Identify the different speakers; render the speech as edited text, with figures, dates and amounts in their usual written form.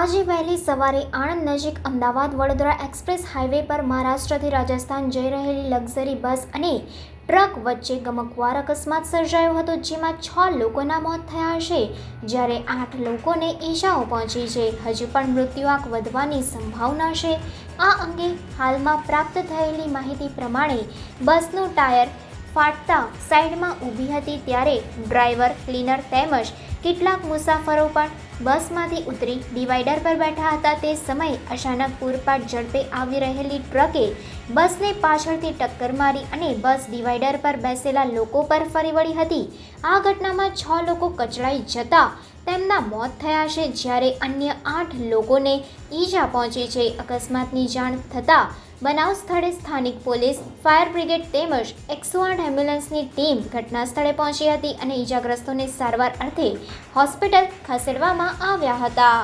Speaker 1: આજે વહેલી સવારે આણંદ નજીક અમદાવાદ વડોદરા એક્સપ્રેસ હાઈવે પર મહારાષ્ટ્રથી રાજસ્થાન જઈ રહેલી લક્ઝરી બસ અને ટ્રક વચ્ચે ગમખ્વાર અકસ્માત સર્જાયો હતો, જેમાં 6 લોકોના મોત થયા છે, જ્યારે 8 લોકોને ઈજાઓ પહોંચી છે. હજુ પણ મૃત્યુઆંક વધવાની સંભાવના છે. આ અંગે હાલમાં પ્રાપ્ત થયેલી માહિતી પ્રમાણે બસનું ટાયર ફાટતા સાઈડમાં ઊભી હતી, ત્યારે ડ્રાઈવર, ક્લીનર તેમજ કેટલાક મુસાફરો પણ બસમાંથી ઉતરી ડિવાઈડર પર બેઠા હતા. તે સમયે અચાનક પૂરપાટ ઝડપે આવી રહેલી ટ્રકે બસને પાછળથી ટક્કર મારી અને બસ ડિવાઈડર પર બેસેલા લોકો પર ફરી વળી હતી. આ ઘટનામાં 6 લોકો કચડાઈ જતા તેમના મોત થયા છે, જ્યારે અન્ય 8 લોકોને ઈજા પહોંચી છે. અકસ્માતની જાણ થતાં બનાવ સ્થળે સ્થાનિક પોલીસ, ફાયર બ્રિગેડ તેમજ 108 એમ્બ્યુલન્સની ટીમ ઘટના સ્થળે પહોંચી હતી અને ઈજાગ્રસ્તોને સારવાર અર્થે હોસ્પિટલ ખસેડવામાં આવ્યા હતા.